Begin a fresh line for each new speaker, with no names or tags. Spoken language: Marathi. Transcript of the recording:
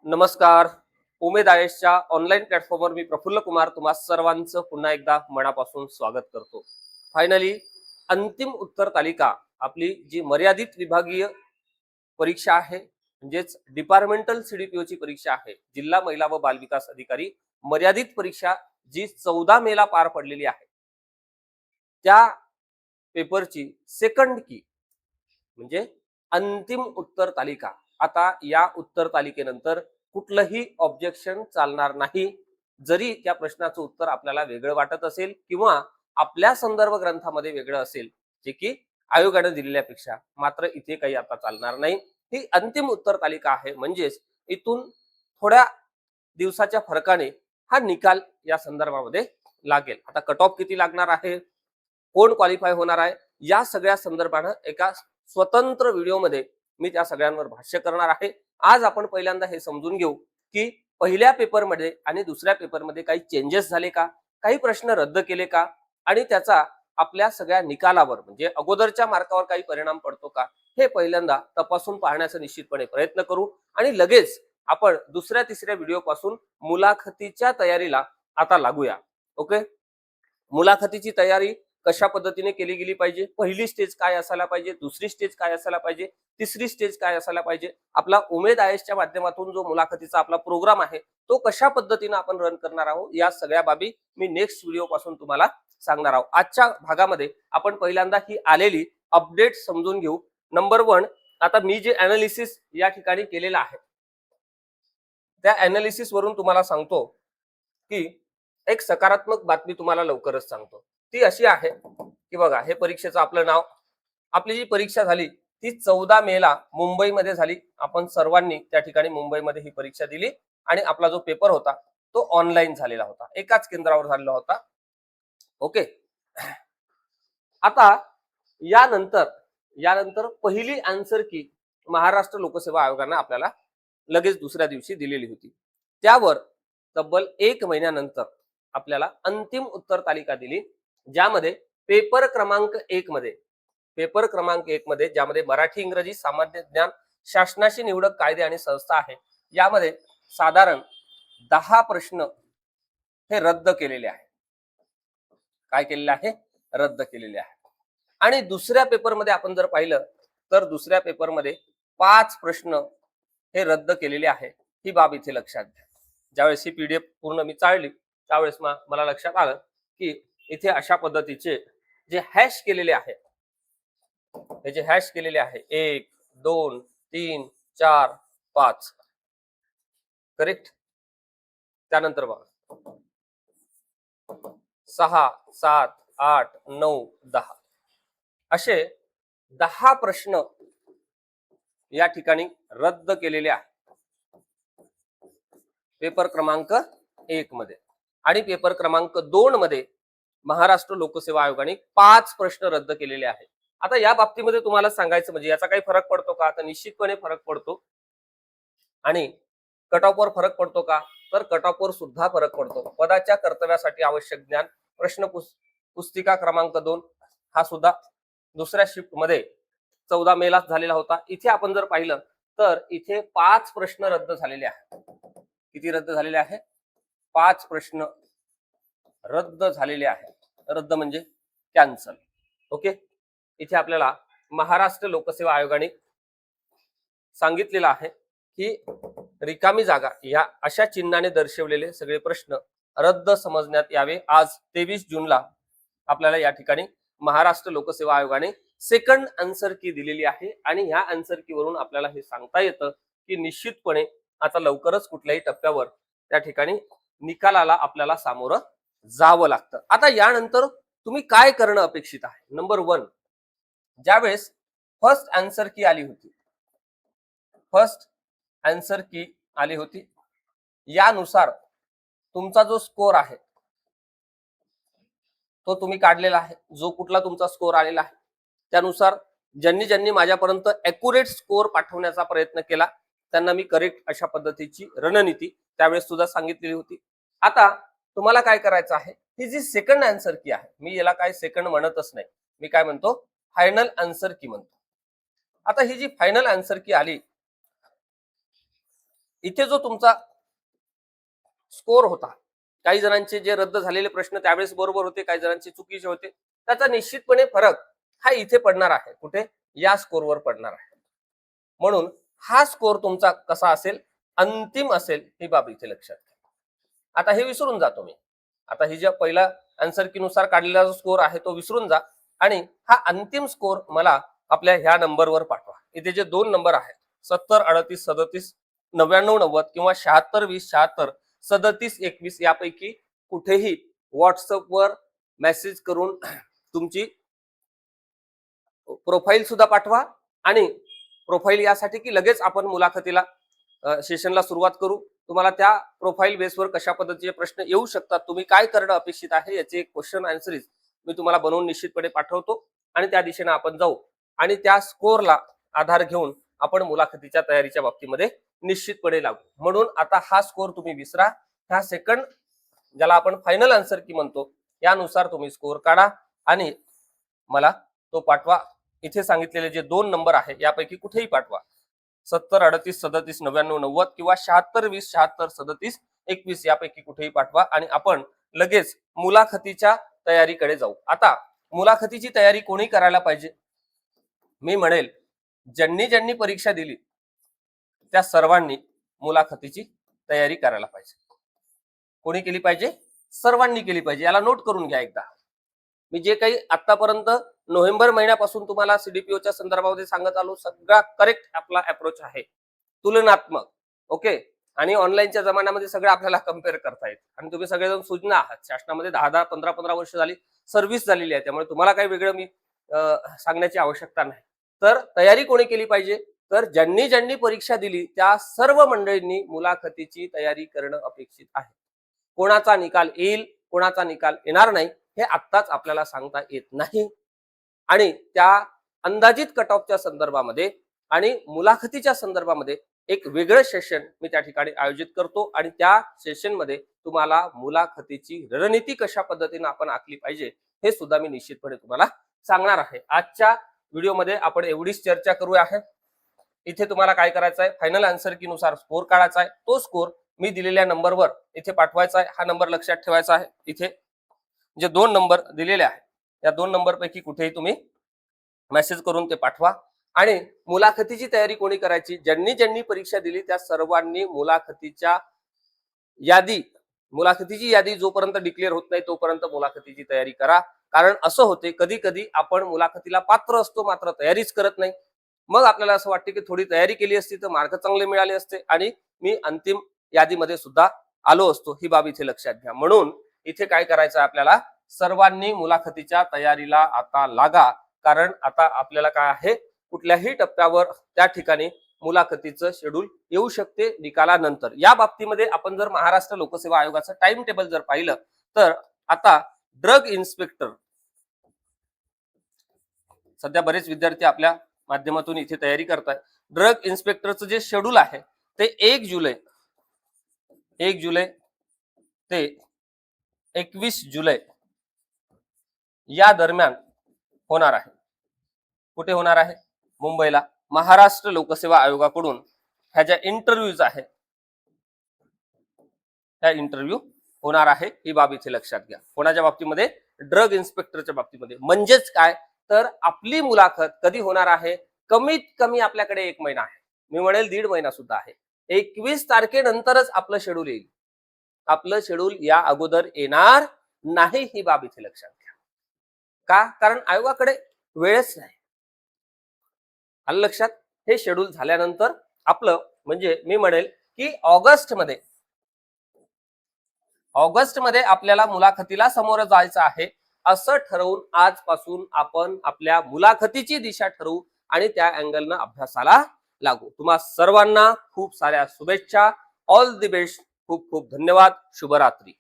नमस्कार. उमेद आयएसच्या ऑनलाईन प्लॅटफॉर्मवर मी प्रफुल्ल कुमार तुम्हा सर्वांचं पुन्हा एकदा मनापासून स्वागत करतो. फायनली अंतिम उत्तर तालिका आपली जी मर्यादित विभागीय परीक्षा आहे म्हणजेच डिपार्टमेंटल सीडीपीओची परीक्षा आहे, जिल्हा महिला व बालविकास अधिकारी मर्यादित परीक्षा जी 14 मेला पार पडलेली आहे, त्या पेपरची सेकंड की म्हणजे अंतिम उत्तर तालिका. आता या उत्तर तालिकेनंतर कुठलंही ऑब्जेक्शन चालणार नाही, जरी त्या प्रश्नाचं उत्तर आपल्याला वेगळं वाटत असेल किंवा आपल्या संदर्भ ग्रंथामध्ये वेगळं असेल, जे की आयोगाने दिलेल्यापेक्षा. मात्र इथे काही आता चालणार नाही. ही अंतिम उत्तर तालिका आहे, म्हणजेच इथून थोड्या दिवसाच्या फरकाने हा निकाल या संदर्भामध्ये लागेल. आता कट ऑफ किती लागणार आहे, कोण क्वालिफाय होणार आहे, या सगळ्या संदर्भानं एका स्वतंत्र व्हिडिओमध्ये मी त्या सगळ्यांवर भाष्य करणार आहे. आज आपण पहिल्यांदा हे समजून घेऊ की पहिल्या पेपरमध्ये आणि दुसऱ्या पेपरमध्ये काही चेंजेस झाले का, काही प्रश्न रद्द केले का, आणि त्याचा आपल्या सगळ्या निकालावर म्हणजे अगोदरच्या मार्कावर काही परिणाम पडतो का, हे पहिल्यांदा तपासून पाहण्याचा निश्चितपणे प्रयत्न करू. आणि लगेच आपण दुसऱ्या तिसऱ्या व्हिडिओ पासून मुलाखतीच्या तयारीला आता लागूया. ओके. मुलाखतीची तयारी कशा पद्धतीने केली गेली पाहिजे, पहिली स्टेज काय असायला पाहिजे, दुसरी स्टेज काय असायला पाहिजे, तिसरी स्टेज काय असायला पाहिजे, आपला उमेद आयएसच्या माध्यमातून जो मुलाखतीचा आपला प्रोग्राम आहे तो कशा पद्धतीने आपण रन करणार आहोत, या सगळ्या बाबी मी नेक्स्ट व्हिडिओ पासून तुम्हाला सांगणार आहोत. आजच्या भागामध्ये आपण पहिल्यांदा ही आलेली अपडेट समजून घेऊ. नंबर 1, आता मी जे अनालिसिस या ठिकाणी केलेलं आहे त्या अनालिसिस वरून तुम्हाला सांगतो की एक सकारात्मक बातमी तुम्हाला लवकरच सांगतो. ती अशी आहे की बघा, हे परीक्षेचं आपलं नाव, आपली जी परीक्षा झाली ती 14 मेला मुंबईमध्ये झाली. आपण सर्वांनी त्या ठिकाणी मुंबईमध्ये ही परीक्षा दिली आणि आपला जो पेपर होता तो ऑनलाईन झालेला होता, एकाच केंद्रावर झालेला होता. ओके. आता यानंतर यानंतर पहिली आन्सर की महाराष्ट्र लोकसेवा आयोगाने आपल्याला लगेच दुसऱ्या दिवशी दिलेली होती. त्यावर तब्बल 1 महिन्यानंतर आपल्याला अंतिम उत्तर तालिका दिली, ज्यामध्ये पेपर क्रमांक 1 मध्ये ज्यामध्ये मराठी, इंग्रजी, सामान्य ज्ञान, शासनाशी निवडक कायदे आणि संस्था आहे, यामध्ये साधारण 10 प्रश्न हे रद्द केलेले आहे. काय केलेले आहे? रद्द केलेले आहे. आणि दुसऱ्या पेपरमध्ये आपण जर पाहिलं तर दुसऱ्या पेपरमध्ये 5 प्रश्न हे रद्द केलेले आहे. ही बाब इथे लक्षात घ्या. ज्यावेळेस ही पीडीएफ पूर्ण मी चाळली त्यावेळेस मला लक्षात आलं की इथे अशा पद्धतीचे जे हॅश केलेले आहे, हे जे हॅश केलेले आहे 1, 2, 3, 4, 5, करेक्ट. त्यानंतर बघा 6, 7, 8, 9, 10 असे 10 प्रश्न या ठिकाणी रद्द केलेले आहे पेपर क्रमांक 1 मध्ये. आणि पेपर क्रमांक 2 मध्ये महाराष्ट्र लोकसेवा आयोगाने 5 प्रश्न रद्द केलेले आहेत. आता या बाबतीमध्ये तुम्हाला सांगायचं म्हणजे याचा काही फरक पडतो का, तर निश्चितपणे फरक पडतो. आणि कट ऑफवर फरक पडतो का, तर कट ऑफवर सुद्धा फरक पडतो. पदाच्या कर्तव्यासाठी आवश्यक ज्ञान प्रश्न पुस्तिका क्रमांक 2 हा सुद्धा दुसऱ्या शिफ्ट मध्ये 14 मेलाच झालेला होता. इथे आपण जर पाहिलं तर इथे 5 प्रश्न रद्द झालेले आहेत. किती रद्द झालेले आहे? 5 प्रश्न रद्द झालेले आहे. रद्द म्हणजे कॅन्सल. ओके. इथे आपल्याला महाराष्ट्र लोकसेवा आयोगाने सांगितलेलं आहे की रिकामी जागा या अशा चिन्हाने दर्शवलेले सगळे प्रश्न रद्द समजण्यात यावे. आज 23 जूनला आपल्याला या ठिकाणी महाराष्ट्र लोकसेवा आयोगाने सेकंड आन्सर की दिलेली आहे. आणि ह्या आन्सर की वरून आपल्याला हे सांगता येतं की निश्चितपणे आता लवकरच कुठल्याही टप्प्यावर त्या ठिकाणी निकालाला आपल्याला सामोरं जावं लागतं. आता यानंतर तुम्ही काय करणं अपेक्षित आहे? नंबर 1, ज्यावेळेस फर्स्ट आन्सर की आली होती, यानुसार तुमचा जो स्कोर आहे तो तुम्ही काढलेला आहे. जो कुठला तुमचा स्कोर आलेला आहे त्यानुसार ज्यांनी माझ्यापर्यंत ॲक्युरेट स्कोर पाठवण्याचा प्रयत्न केला त्यांना मी करेक्ट अशा पद्धतीची रणनीती त्यावेळेस सुद्धा सांगितलेली होती. आता तुम्हाला काय करायचं आहे, ही जी सेकंड आन्सर की आहे, मी याला काय सेकंड म्हणतच नाही, मी काय म्हणतो फायनल आन्सर की म्हणतो. आता ही जी फायनल आन्सर की आली इथे जो तुमचा स्कोर होता, काही जणांचे जे रद्द झालेले प्रश्न त्यावेळेस बरोबर होते, काही जणांचे चुकीचे होते, त्याचा निश्चितपणे फरक हा इथे पडणार आहे. कुठे? या स्कोरवर पडणार आहे. म्हणून हा स्कोर तुमचा कसा असेल, अंतिम असेल, ही बाब इथे लक्षात घ्या. आता हे विसरून जातो मी. आता ही ज्या पहिला आन्सर की नुसार काढलेला जो स्कोर आहे तो विसरून जा आणि हा अंतिम स्कोर मला आपल्या ह्या नंबरवर पाठवा. इथे जे 2 नंबर आहेत 70 38 37 99 90 किंवा 76 20 76 37 21 यापैकी कुठेही व्हॉट्सअपवर मेसेज करून तुमची प्रोफाईल सुद्धा पाठवा आणि प्रोफाईल यासाठी की लगेच आपण मुलाखतीला सेशनला सुरुवात करू. तुम्हाला त्या प्रोफाईल बेसवर कशा पद्धतीचे प्रश्न येऊ शकतात, तुम्ही काय करणं अपेक्षित आहे याचे एक क्वेश्चन आन्सरीज मी तुम्हाला बनवून निश्चितपणे पाठवतो आणि त्या दिशेने आपण जाऊ आणि त्या स्कोरला आधार घेऊन आपण मुलाखतीच्या तयारीच्या बाबतीमध्ये निश्चितपणे लागू. म्हणून आता हा स्कोर तुम्ही विसरा. ह्या सेकंड ज्याला आपण फायनल आन्सर की म्हणतो यानुसार तुम्ही स्कोर काढा आणि मला तो पाठवा. इथे सांगितलेले जे 2 नंबर आहे यापैकी कुठेही पाठवा. 70 38 37 99 90 किंवा 76 20 76 37 21 यापैकी कुठेही पाठवा आणि आपण लगेच मुलाखतीच्या तयारीकडे जाऊ. आता मुलाखतीची तयारी कोणी करायला पाहिजे? मी म्हणेल ज्यांनी ज्यांनी परीक्षा दिली त्या सर्वांनी मुलाखतीची तयारी करायला पाहिजे. कोणी केली पाहिजे? सर्वांनी केली पाहिजे. याला नोट करून घ्या एकदा. मी जे काही आतापर्यंत नोव्हेंबर महिन्यापासून तुम्हाला सीडीपीओच्या संदर्भामध्ये सांगत आलो, सगळा करेक्ट आपला अप्रोच आहे, तुलनात्मक. ओके. आणि ऑनलाईनच्या जमान्यामध्ये सगळं आपल्याला कम्पेअर करता येत आणि तुम्ही सगळेजण सुज्ञ आहात. शासनामध्ये 10-10 15-15 वर्ष झाली सर्व्हिस झालेली आहे, त्यामुळे तुम्हाला काही वेगळं मी सांगण्याची आवश्यकता नाही. तर तयारी कोणी केली पाहिजे? तर ज्यांनी ज्यांनी परीक्षा दिली त्या सर्व मंडळींनी मुलाखतीची तयारी करणं अपेक्षित आहे. कोणाचा निकाल येईल, कोणाचा निकाल येणार नाही हे आत्ताच आपल्याला सांगता येत नाही आणि त्या अंदाजित कट ऑफच्या संदर्भामध्ये आणि मुलाखतीच्या संदर्भामध्ये एक वेगळं सेशन मी त्या ठिकाणी आयोजित करतो आणि त्या सेशनमध्ये तुम्हाला मुलाखतीची रणनीती कशा पद्धतीने आपण आखली पाहिजे हे सुद्धा मी निश्चितपणे तुम्हाला सांगणार आहे. आजच्या व्हिडिओमध्ये आपण एवढीच चर्चा करू आहे. इथे तुम्हाला काय करायचं आहे, फायनल आन्सर की नुसार स्कोर काढायचा आहे. तो स्कोर मी दिलेल्या नंबरवर इथे पाठवायचा आहे. हा नंबर लक्षात ठेवायचा आहे. इथे जे 2 नंबर दिलेले आहेत या 2 नंबर पैकी कुठेही तुम्ही मेसेज करून ते पाठवा आणि मुलाखतीची तयारी कोणी करायची? ज्यांनी ज्यांनी परीक्षा दिली त्या सर्वांनी मुलाखतीची यादी जोपर्यंत डिक्लेअर होत नाही तोपर्यंत मुलाखतीची तयारी करा. कारण असं होते कधी कधी आपण मुलाखतीला पात्र असतो मात्र तयारीच करत नाही. मग आपल्याला असं वाटते की थोडी तयारी केली असती तर मार्क चांगले मिळाले असते आणि मी अंतिम यादीमध्ये सुद्धा आलो असतो. ही बाब इथे लक्षात घ्या. म्हणून इथे काय करायचं आहे आपल्याला? सर्वांनी मुलाखतीच्या तयारीला आता लागा. कारण आता आपल्याला काय आहे, कुठल्याही टप्प्यावर त्या ठिकाणी मुलाखतीचं शेड्यूल येऊ शकते निकालानंतर. या बाबतीमध्ये आपण जर महाराष्ट्र लोकसेवा आयोगाचं टाइम टेबल जर पाहिलं तर आता ड्रग इन्स्पेक्टर सध्या बरेच विद्यार्थी आपल्या माध्यमातून इथे तयारी करतात. ड्रग इन्स्पेक्टरचं जे शेड्यूल आहे ते 1 जुलै ते 21 जुलै या दरम्यान होणार आहे. कुठे होणार आहे? मुंबईला. महाराष्ट्र लोकसेवा आयोगाकडून ह्या ज्या इंटरव्ह्यूज आहेत त्या इंटरव्ह्यू होणार आहे. ही बाब इथे लक्षात घ्या. कोणाच्या बाबतीमध्ये? ड्रग इन्स्पेक्टरच्या बाबतीमध्ये. म्हणजेच काय तर आपली मुलाखत कधी होणार आहे? कमीत कमी आपल्याकडे 1 महिना आहे, मी म्हणेल 1.5 महिना सुद्धा आहे. 21 तारखेनंतरच आपलं शेड्यूल येईल. आपलं शेड्यूल या अगोदर येणार नाही. ही बाब इथे लक्षात घ्या. का? कारण आयोगाकडे वेळच नाही. आलं लक्षात? हे शेड्यूल झाल्यानंतर आपलं म्हणजे मी म्हणेल की ऑगस्टमध्ये आपल्याला मुलाखतीला समोर जायचं आहे असं ठरवून आजपासून आपण आपल्या मुलाखतीची दिशा ठरवू आणि त्या अँगलनं अभ्यासाला लागू. तुम्हा सर्वांना खूप साऱ्या शुभेच्छा. All the best. खूप खूप धन्यवाद. शुभरात्री.